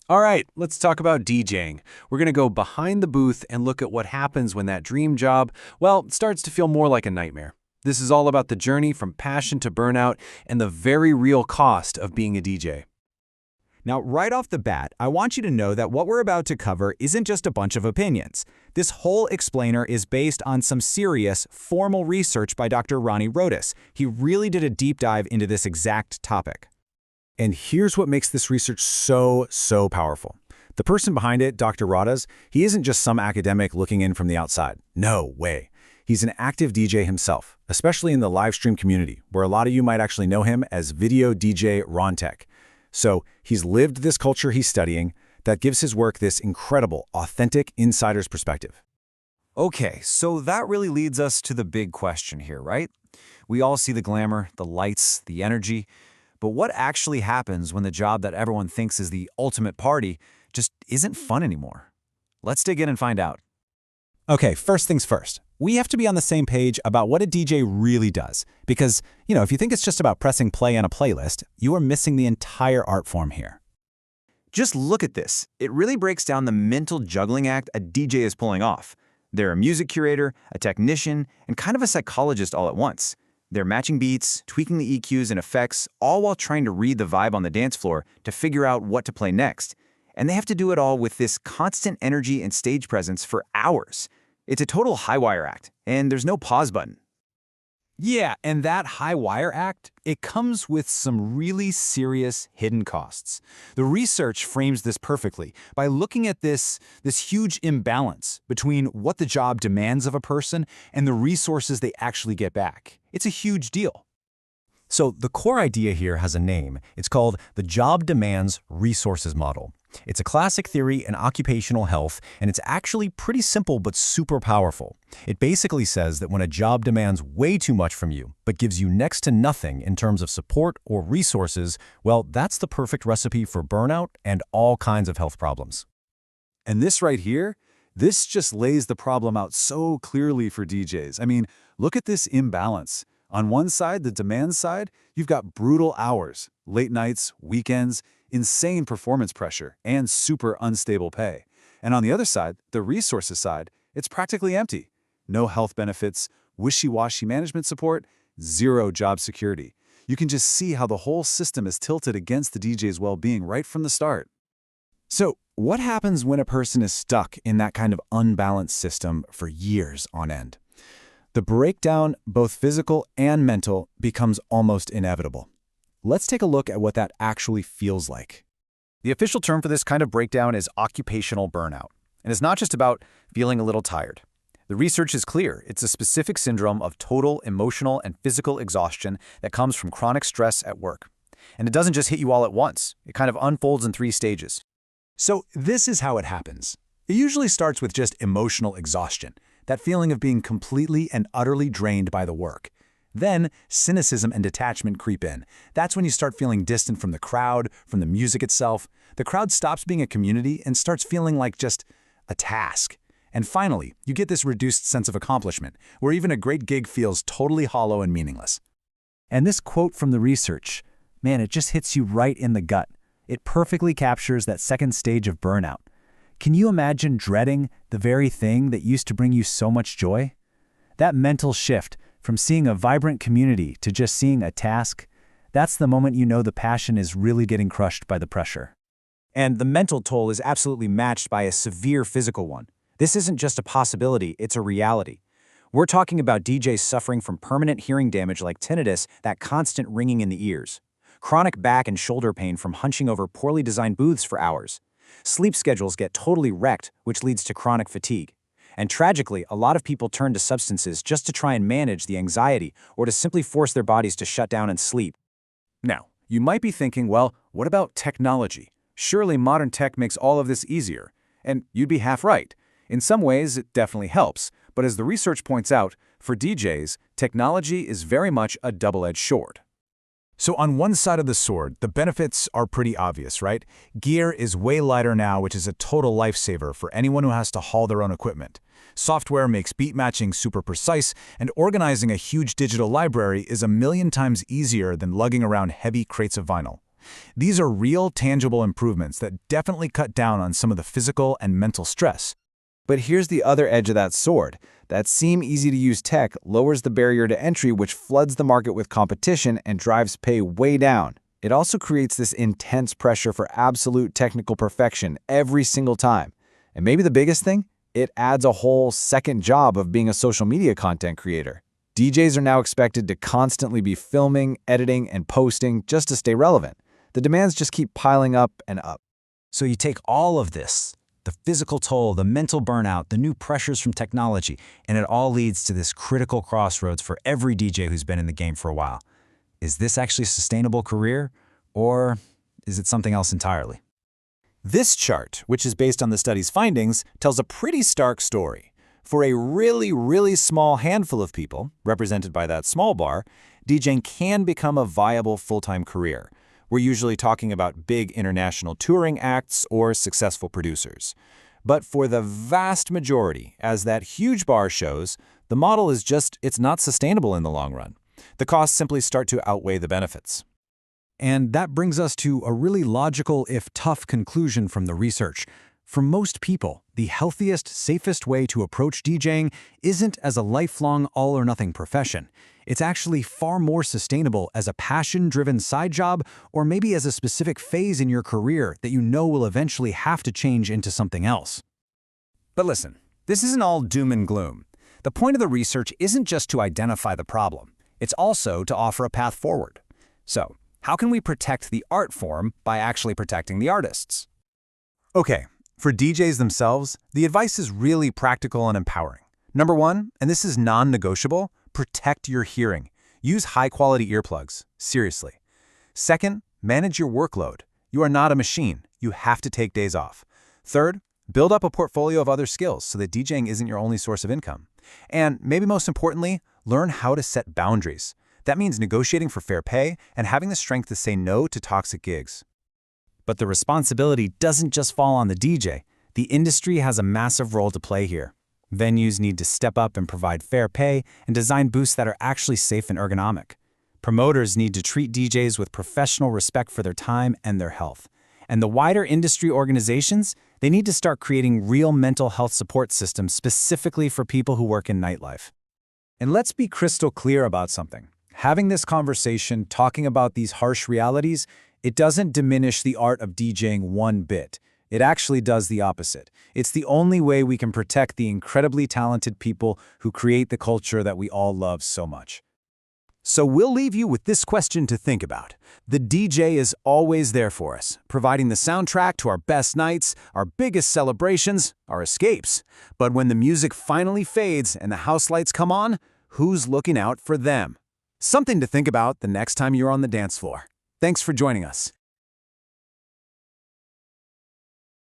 All right, let's talk about DJing. We're going to go behind the booth and look at what happens when that dream job, well, starts to feel more like a nightmare. This is all about the journey from passion to burnout and the very real cost of being a DJ. Now, right off the bat, I want you to know that what we're about to cover isn't just a bunch of opinions. This whole explainer is based on some serious, formal research by Dr. Ronnie Rodas. He really did a deep dive into this exact topic. And here's what makes this research so powerful. The person behind it, Dr. Rodas, he isn't just some academic looking in from the outside. No way. He's an active DJ himself, especially in the live stream community, where a lot of you might actually know him as Video DJ Rontek. So he's lived this culture he's studying that gives his work this incredible, authentic insider's perspective. Okay, so that really leads us to the big question here, right? We all see the glamour, the lights, the energy, but what actually happens when the job that everyone thinks is the ultimate party just isn't fun anymore? Let's dig in and find out. Okay, first things first. We have to be on the same page about what a DJ really does. Because, if you think it's just about pressing play on a playlist, you are missing the entire art form here. Just look at this. It really breaks down the mental juggling act a DJ is pulling off. They're a music curator, a technician, and kind of a psychologist all at once. They're matching beats, tweaking the EQs and effects, all while trying to read the vibe on the dance floor to figure out what to play next. And they have to do it all with this constant energy and stage presence for hours. It's a total high-wire act, and there's no pause button. Yeah, and that high-wire act, it comes with some really serious hidden costs. The research frames this perfectly by looking at this huge imbalance between what the job demands of a person and the resources they actually get back. It's a huge deal. So the core idea here has a name. It's called the Job Demands Resources Model. It's a classic theory in occupational health, and it's actually pretty simple but super powerful. It basically says that when a job demands way too much from you, but gives you next to nothing in terms of support or resources, well, that's the perfect recipe for burnout and all kinds of health problems. And this right here, this just lays the problem out so clearly for DJs. I mean, look at this imbalance. On one side, the demand side, you've got brutal hours, late nights, weekends, insane performance pressure, and super unstable pay. And on the other side, the resources side, it's practically empty. No health benefits, wishy-washy management support, zero job security. You can just see how the whole system is tilted against the DJ's well-being right from the start. So what happens when a person is stuck in that kind of unbalanced system for years on end? The breakdown, both physical and mental, becomes almost inevitable. Let's take a look at what that actually feels like. The official term for this kind of breakdown is occupational burnout. And it's not just about feeling a little tired. The research is clear. It's a specific syndrome of total emotional and physical exhaustion that comes from chronic stress at work. And it doesn't just hit you all at once. It kind of unfolds in 3 stages. So this is how it happens. It usually starts with just emotional exhaustion, that feeling of being completely and utterly drained by the work. Then, cynicism and detachment creep in. That's when you start feeling distant from the crowd, from the music itself. The crowd stops being a community and starts feeling like just a task. And finally, you get this reduced sense of accomplishment, where even a great gig feels totally hollow and meaningless. And this quote from the research, man, it just hits you right in the gut. It perfectly captures that second stage of burnout. Can you imagine dreading the very thing that used to bring you so much joy? That mental shift from seeing a vibrant community to just seeing a task, that's the moment you know the passion is really getting crushed by the pressure. And the mental toll is absolutely matched by a severe physical one. This isn't just a possibility, it's a reality. We're talking about DJs suffering from permanent hearing damage like tinnitus, that constant ringing in the ears. Chronic back and shoulder pain from hunching over poorly designed booths for hours. Sleep schedules get totally wrecked, which leads to chronic fatigue. And tragically, a lot of people turn to substances just to try and manage the anxiety or to simply force their bodies to shut down and sleep. Now, you might be thinking, well, what about technology? Surely modern tech makes all of this easier. And you'd be half right. In some ways, it definitely helps. But as the research points out, for DJs, technology is very much a double-edged sword. So on one side of the sword, the benefits are pretty obvious, right? Gear is way lighter now, which is a total lifesaver for anyone who has to haul their own equipment. Software makes beat matching super precise, and organizing a huge digital library is 1,000,000 times easier than lugging around heavy crates of vinyl. These are real, tangible improvements that definitely cut down on some of the physical and mental stress. But here's the other edge of that sword. That seem easy-to-use tech lowers the barrier to entry, which floods the market with competition and drives pay way down. It also creates this intense pressure for absolute technical perfection every single time. And maybe the biggest thing? It adds a whole second job of being a social media content creator. DJs are now expected to constantly be filming, editing, and posting just to stay relevant. The demands just keep piling up and up. So you take all of this, the physical toll, the mental burnout, the new pressures from technology, and it all leads to this critical crossroads for every DJ who's been in the game for a while. Is this actually a sustainable career, or is it something else entirely? This chart, which is based on the study's findings, tells a pretty stark story. For a really, really small handful of people, represented by that small bar, DJing can become a viable full-time career. We're usually talking about big international touring acts or successful producers. But for the vast majority, as that huge bar shows, the model is it's not sustainable in the long run. The costs simply start to outweigh the benefits. And that brings us to a really logical, if tough, conclusion from the research. For most people, the healthiest, safest way to approach DJing isn't as a lifelong, all-or-nothing profession. It's actually far more sustainable as a passion-driven side job, or maybe as a specific phase in your career that you know will eventually have to change into something else. But listen, this isn't all doom and gloom. The point of the research isn't just to identify the problem. It's also to offer a path forward. So, how can we protect the art form by actually protecting the artists? Okay, for DJs themselves, the advice is really practical and empowering. Number one, and this is non-negotiable, protect your hearing. Use high-quality earplugs, seriously. Second, manage your workload. You are not a machine. You have to take days off. Third, build up a portfolio of other skills so that DJing isn't your only source of income. And maybe most importantly, learn how to set boundaries. That means negotiating for fair pay and having the strength to say no to toxic gigs. But the responsibility doesn't just fall on the DJ. The industry has a massive role to play here. Venues need to step up and provide fair pay and design booths that are actually safe and ergonomic. Promoters need to treat DJs with professional respect for their time and their health. And the wider industry organizations, they need to start creating real mental health support systems specifically for people who work in nightlife. And let's be crystal clear about something. Having this conversation, talking about these harsh realities, it doesn't diminish the art of DJing one bit. It actually does the opposite. It's the only way we can protect the incredibly talented people who create the culture that we all love so much. So we'll leave you with this question to think about. The DJ is always there for us, providing the soundtrack to our best nights, our biggest celebrations, our escapes. But when the music finally fades and the house lights come on, who's looking out for them? Something to think about the next time you're on the dance floor. Thanks for joining us.